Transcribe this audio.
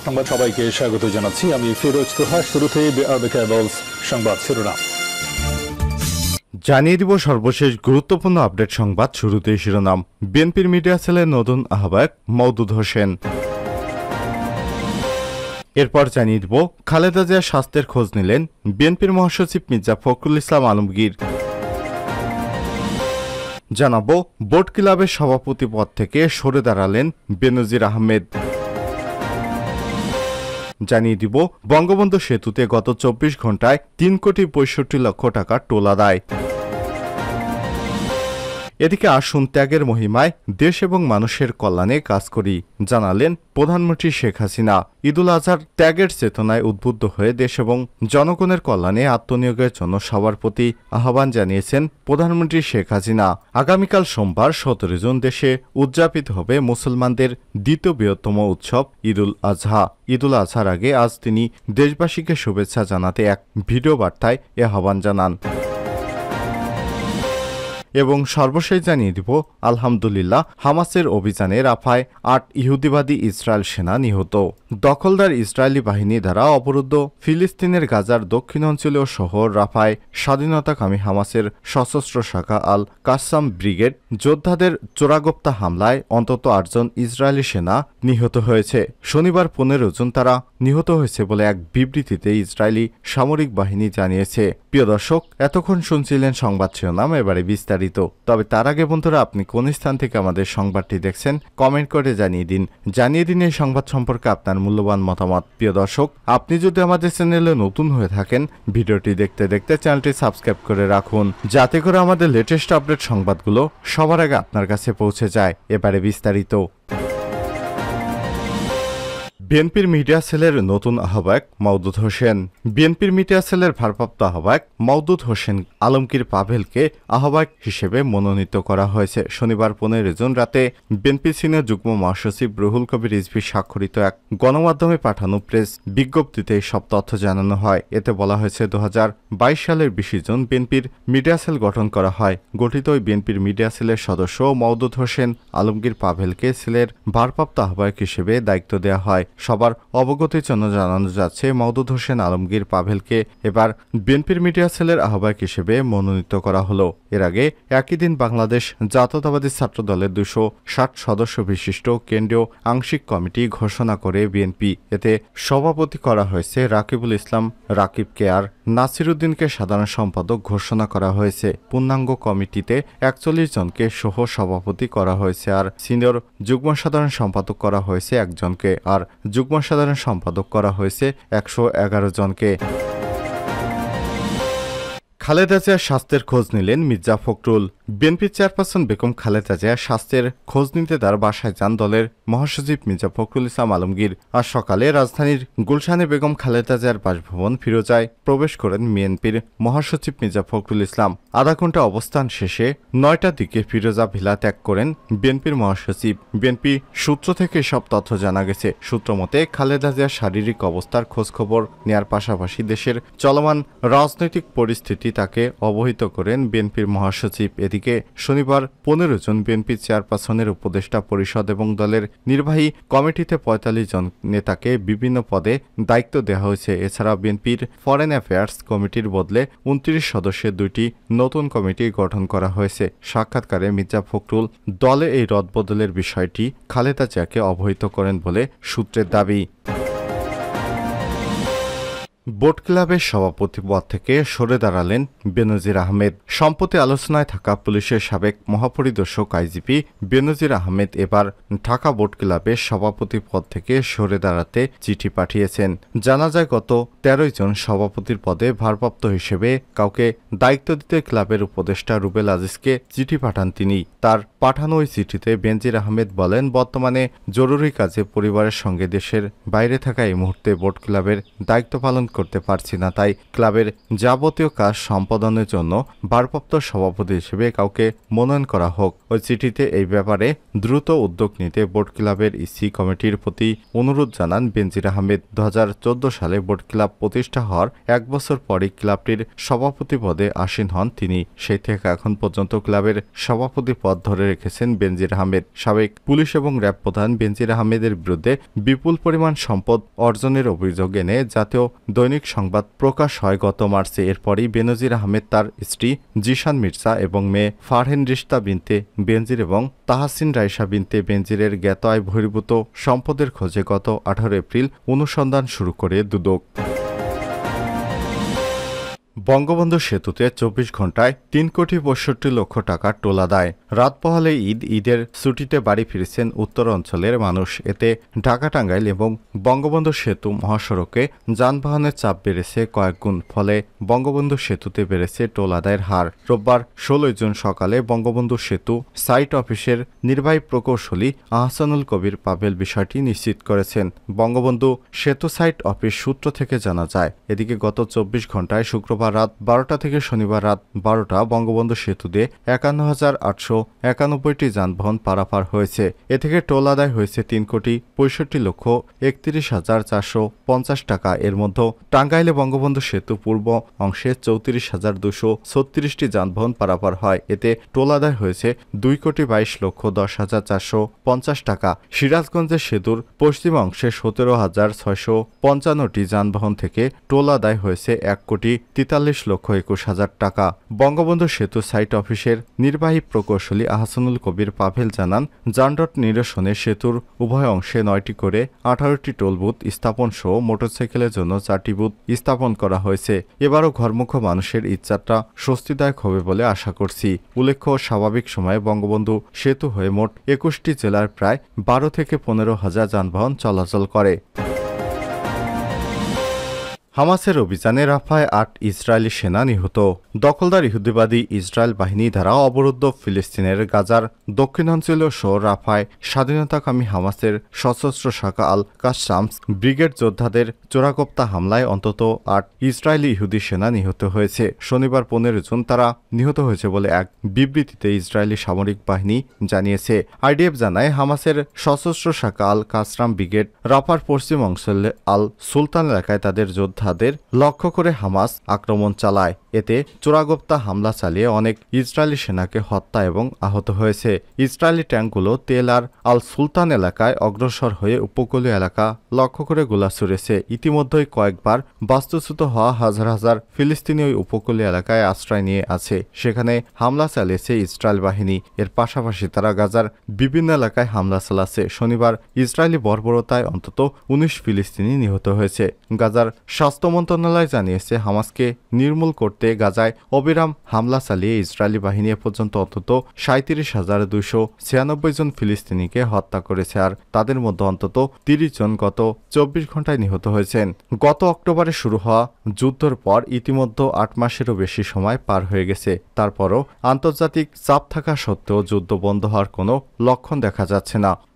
সংবাদ সবাইকে স্বাগত জানাচ্ছি আমি ফিরোজ তোহা। শুরুতে সংবাদ শিরোনাম জানিয়ে দিব সর্বশেষ গুরুত্বপূর্ণ আপডেট সংবাদ। শুরুতেই শিরোনাম। বিএনপির মিডিয়া সেলের নতুন আহ্বায়ক মওদুদ হোসেন। এরপর জানিয়ে দিব খালেদা জিয়ার স্বাস্থ্যের খোঁজ নিলেন বিএনপির মহাসচিব মির্জা ফখরুল ইসলাম আলমগীর। জানাবো বোট ক্লাবের সভাপতি পদ থেকে সরে দাঁড়ালেন বেনজির আহমেদ। জানিয়ে দিব বঙ্গবন্ধু সেতুতে গত ২৪ ঘন্টায় ৩,৬৫,০০,০০০ টাকা টোল আদায়। এদিকে আসুন ত্যাগের মহিমায় দেশ এবং মানুষের কল্যাণে কাজ করি জানালেন প্রধানমন্ত্রী শেখ হাসিনা। ঈদুল আজহার ত্যাগের চেতনায় উদ্বুদ্ধ হয়ে দেশ এবং জনগণের কল্যাণে আত্মনিয়োগের জন্য সবার প্রতি আহ্বান জানিয়েছেন প্রধানমন্ত্রী শেখ হাসিনা। আগামীকাল সোমবার ১৭ জুন দেশে উদযাপিত হবে মুসলমানদের দ্বিতীয় বৃহত্তম উৎসব ঈদুল আজহা। ঈদুল আজহার আগে আজ তিনি দেশবাসীকে শুভেচ্ছা জানাতে এক ভিডিও বার্তায় এ আহ্বান জানান। এবং সর্বশেষ জানিয়ে দিব আলহামদুলিল্লাহ হামাসের অভিযানে রাফায় ৮ ইহুদিবাদী ইসরায়েল সেনা নিহত। দখলদার ইসরায়েলি বাহিনী দ্বারা অবরুদ্ধ ফিলিস্তিনের গাজার দক্ষিণাঞ্চলীয় শহর রাফায় স্বাধীনতাকামী হামাসের সশস্ত্র শাখা আল কাসাম ব্রিগেড যোদ্ধাদের চোরাগোপ্তা হামলায় অন্তত ৮ জন ইসরায়েলি সেনা নিহত হয়েছে। শনিবার ১৫ জুন তারা নিহত হয়েছে বলে এক বিবৃতিতে ইসরায়েলি সামরিক বাহিনী জানিয়েছে। প্রিয় দর্শক, এতক্ষণ শুনছিলেন সংবাদ শিরোনাম, এবারে বিস্তারিত। তবে তার আগে বন্ধুরা, আপনি কোন স্থান থেকে আমাদের সংবাদটি দেখছেন কমেন্ট করে জানিয়ে দিন এই সংবাদ সম্পর্কে আপনার মূল্যবান মতামত। প্রিয় দর্শক, আপনি যদি আমাদের চ্যানেলে নতুন হয়ে থাকেন ভিডিওটি দেখতে দেখতে চ্যানেলটি সাবস্ক্রাইব করে রাখুন, যাতে করে আমাদের লেটেস্ট আপডেট সংবাদগুলো সবার আগে আপনার কাছে পৌঁছে যায়। এবারে বিস্তারিত। বিএনপির মিডিয়া সেলের নতুন আহ্বায়ক মওদুদ হোসেন। বিএনপির মিডিয়া সেলের ভারপ্রাপ্ত আহ্বায়ক মওদুদ হোসেন আলমগীর পাভেলকে আহ্বায়ক হিসেবে মনোনীত করা হয়েছে। শনিবার ১৫ জুন রাতে বিএনপি সিনিয়র যুগ্ম মহাসচিব রুহুল কবির রিজভী স্বাক্ষরিত এক গণমাধ্যমে পাঠানো প্রেস বিজ্ঞপ্তিতে সব তথ্য জানানো হয়। এতে বলা হয়েছে ২০২২ সালের ২০ জুন বিএনপির মিডিয়া সেল গঠন করা হয়। গঠিত ওই বিএনপির মিডিয়া সেলের সদস্য মওদুদ হোসেন আলমগীর পাভেলকে সেলের ভারপ্রাপ্ত আহ্বায়ক হিসেবে দায়িত্ব দেওয়া হয়। সবার অবগতির জন্য জানানো যাচ্ছে মওদুদ হোসেন আলমগীর পাভেলকে এবার বিএনপির মিডিয়া সেলের আহ্বায়ক হিসেবে মনোনীত করা হলো। এর আগে একই দিন বাংলাদেশ জাতীয়তাবাদী ছাত্র দলের ২৬০ সদস্য বিশিষ্ট কেন্দ্রীয় আংশিক কমিটি ঘোষণা করে বিএনপি। এতে সভাপতি করা হয়েছে রাকিবুল ইসলাম রাকিবকে, আর নাসিরউদ্দিনকে সাধারণ সম্পাদক ঘোষণা করা হয়েছে। পূর্ণাঙ্গ কমিটিতে ৪১ জনকে সহ সভাপতি করা হয়েছে, আর সিনিয়র যুগ্ম সাধারণ সম্পাদক করা হয়েছে ১ জনকে, আর যুগ্ম সাধারণ সম্পাদক করা হয়েছে ১১১ জনকে। খালেদা জিয়ার স্বাস্থ্যের খোঁজ নিলেন মির্জা ফখরুল। বিএনপি চেয়ারপারসন বেগম খালেদা জিয়ার স্বাস্থ্যের খোঁজ নিতে তার বাসায় যান দলের মহাসচিব মির্জা ফখরুল ইসলাম আলমগীর। আজ সকালে রাজধানীর গুলশানে বেগম খালেদা জিয়ার বাসভবন ফিরোজায় প্রবেশ করেন বিএনপির মহাসচিব মির্জা ফখরুল ইসলাম। আধা ঘণ্টা অবস্থান শেষে ৯টার দিকে ফিরোজা ভিলা ত্যাগ করেন বিএনপির মহাসচিব। বিএনপি সূত্র থেকে সব তথ্য জানা গেছে। সূত্র মতে খালেদা জিয়ার শারীরিক অবস্থার খোঁজখবর নেয়ার পাশাপাশি দেশের চলমান রাজনৈতিক পরিস্থিতি তাকে অবহিত করেন বিএনপির মহাসচিব। এদিকে শনিবার ১৫ জন বিএনপি চেয়ারপারসনের উপদেষ্টা পরিষদ এবং দলের নির্বাহী কমিটিতে ৪৫ জন নেতাকে বিভিন্ন পদে দায়িত্ব দেওয়া হয়েছে। এছাড়া বিএনপির ফরেন অ্যাফেয়ার্স কমিটির বদলে ২৯ সদস্যের ২টি নতুন কমিটি গঠন করা হয়েছে। সাক্ষাৎকারে মির্জা ফখরুল দলে এই রদবদলের বিষয়টি খালেদা জিয়াকে অবহিত করেন বলে সূত্রের দাবি। বোট ক্লাবের সভাপতি পদ থেকে সরে দাঁড়ালেন বেনজির আহমেদ। সম্প্রতি আলোচনায় থাকা পুলিশের সাবেক মহাপরিদর্শক আইজিপি বেনজির আহমেদ এবার ঢাকা বোট ক্লাবের সভাপতি পদ থেকে সরে দাঁড়াতে চিঠি পাঠিয়েছেন। জানা যায় গত ১৩ জন সভাপতির পদে ভারপ্রাপ্ত হিসেবে কাউকে দায়িত্ব দিতে ক্লাবের উপদেষ্টা রুবেল আজিজকে চিঠি পাঠান তিনি। তার পাঠানো ওই চিঠিতে বেনজির আহমেদ বলেন, বর্তমানে জরুরি কাজে পরিবারের সঙ্গে দেশের বাইরে থাকা এই মুহূর্তে বোট ক্লাবের দায়িত্ব পালন করতে পারছি না, তাই ক্লাবের যাবতীয় কাজ সম্পাদনের জন্য ভারপ্রাপ্ত সভাপতি হিসেবে কাউকে মনোনয়ন করা হোক। ওই চিঠিতে এই ব্যাপারে দ্রুত উদ্যোগ নিতে বোট ক্লাবের ইসি কমিটির প্রতি অনুরোধ জানান বেনজির আহমেদ। ২০১৪ সালে বোট ক্লাব প্রতিষ্ঠা হওয়ার ১ বছর পরই ক্লাবটির সভাপতি পদে আসীন হন তিনি। সেই থেকে এখন পর্যন্ত ক্লাবের সভাপতি পদ ধরে রেখেছেন বেনজির আহমেদ। সাবেক পুলিশ এবং র্যাব প্রধান বেনজির আহমেদের বিরুদ্ধে বিপুল পরিমাণ সম্পদ অর্জনের অভিযোগ এনে জাতীয় দৈনিক সংবাদ প্রকাশ হয় গত মার্চে। এরপরই বেনজির আহমেদ তার স্ত্রী জিশান মির্জা এবং মেয়ে ফারহেন রিশতা বিনতে বেনজির এবং তাহসিন রাইসা বিনতে বেনজিরের জ্ঞাত আয় বহির্ভূত সম্পদের খোঁজে গত 18 এপ্রিল অনুসন্ধান শুরু করে দুদক। বঙ্গবন্ধু সেতুতে 24 ঘণ্টায় 3,65,00,000 টাকার টোল আদায়। রাত পোহালে ঈদের ছুটিতে বাড়ি ফিরেছেন উত্তর অঞ্চলের মানুষ। এতে ঢাকা টাঙ্গাইল এবং বঙ্গবন্ধু সেতু মহাসড়কে যানবাহনের চাপ বেড়েছে কয়েকগুণ। ফলে বঙ্গবন্ধু সেতুতে বেড়েছে টোল আদায়ের হার। রোববার 16 জুন সকালে বঙ্গবন্ধু সেতু সাইট অফিসের নির্বাহী প্রকৌশলী আহসানুল কবির পাভেল বিষয়টি নিশ্চিত করেছেন। বঙ্গবন্ধু সেতু সাইট অফিস সূত্র থেকে জানা যায়, এদিকে গত 24 ঘণ্টায় শুক্রবার রাত 12টা থেকে শনিবার রাত 12টা বঙ্গবন্ধু সেতুতে 51,891টি যানবাহন পারাপার হয়েছে। এ থেকে টোল আদায় হয়েছে 3,65,31,450 টাকা। এর মধ্যে টাঙ্গাইলে বঙ্গবন্ধু সেতু পূর্ব অংশে 34,236টি যানবাহন পারাপার হয়। এতে টোল আদায় হয়েছে 2,22,10,450 টাকা। সিরাজগঞ্জের সেতুর পশ্চিম অংশে 17,655টি যানবাহন থেকে টোল আদায় হয়েছে 1,43,21,000 টাকা। বঙ্গবন্ধু সেতু সাইট অফিসের নির্বাহী প্রকৌশলী আহসানুল কবির পাভেল জানান, যানজট নিরসনে সেতুর উভয় অংশে 9টি করে 18টি টোল বুথ স্থাপন সহ মোটরসাইকেলের জন্য 4টি বুথ স্থাপন করা হয়েছে। এবারও ঘরমুখো মানুষের ঈদযাত্রা স্বস্তিদায়ক হবে বলে আশা করছি। উল্লেখ্য, স্বাভাবিক সময়ে বঙ্গবন্ধু সেতু হয়ে মোট 21টি জেলার প্রায় 12 থেকে 15,000 যানবাহন চলাচল করে। হামাসের অভিযানে রাফায় 8 ইসরায়েলি সেনা নিহত। দখলদার ইহুদিবাদী ইসরায়েল বাহিনী দ্বারা অবরুদ্ধ ফিলিস্তিনের গাজার দক্ষিণাঞ্চলীয় শহর রাফায় স্বাধীনতাকামী হামাসের সশস্ত্র শাখা আল কাসসামস ব্রিগেড যোদ্ধাদের চোরাগোপ্তা হামলায় অন্তত 8 ইসরায়েলি ইহুদি সেনা নিহত হয়েছে। শনিবার 15 জুন তারা নিহত হয়েছে বলে এক বিবৃতিতে ইসরায়েলি সামরিক বাহিনী জানিয়েছে। আইডিএফ জানায়, হামাসের সশস্ত্র শাখা আল কাসসাম ব্রিগেড রাফার পশ্চিম অঞ্চল আল সুলতান এলাকায় তাদের যোদ্ধা লক্ষ্য করে হামাস আক্রমণ চালায়। এতে চোরাগোপ্তা হামলা চালিয়ে অনেক ইসরায়েলি সেনাকে হত্যা এবং আহত হয়েছে। ইসরায়েলি ট্যাঙ্কগুলো তেল আর আল সুলতান এলাকায় অগ্রসর হয়ে উপকূলীয় এলাকা লক্ষ্য করে গোলা ছুড়েছে। ইতিমধ্যেই কয়েকবার বাস্তুচ্যুত হওয়া হাজার হাজার ফিলিস্তিনি ওই উপকূলীয় এলাকায় আশ্রয় নিয়ে আছে। সেখানে হামলা চালিয়েছে ইসরায়েল বাহিনী। এর পাশাপাশি তারা গাজার বিভিন্ন এলাকায় হামলা চালাচ্ছে। শনিবার ইসরায়েলি বর্বরতায় অন্তত 19 ফিলিস্তিনি নিহত হয়েছে। গাজার স্বাস্থ্য মন্ত্রণালয় জানিয়েছে, হামাসকে নির্মূল করতে গাজায় অবিরাম হামলা চালিয়ে ইসরায়েলি বাহিনী এ পর্যন্ত অন্তত 37,296 জন ফিলিস্তিনিকে হত্যা করেছে, আর তাদের মধ্যে অন্তত 30 জন গত 24 ঘণ্টায় নিহত হয়েছেন। গত অক্টোবরে শুরু হওয়া যুদ্ধের পর ইতিমধ্যে 8 মাসেরও বেশি সময় পার হয়ে গেছে। তারপরও আন্তর্জাতিক চাপ থাকা সত্ত্বেও যুদ্ধ বন্ধ হওয়ার কোনো লক্ষণ দেখা যাচ্ছে না।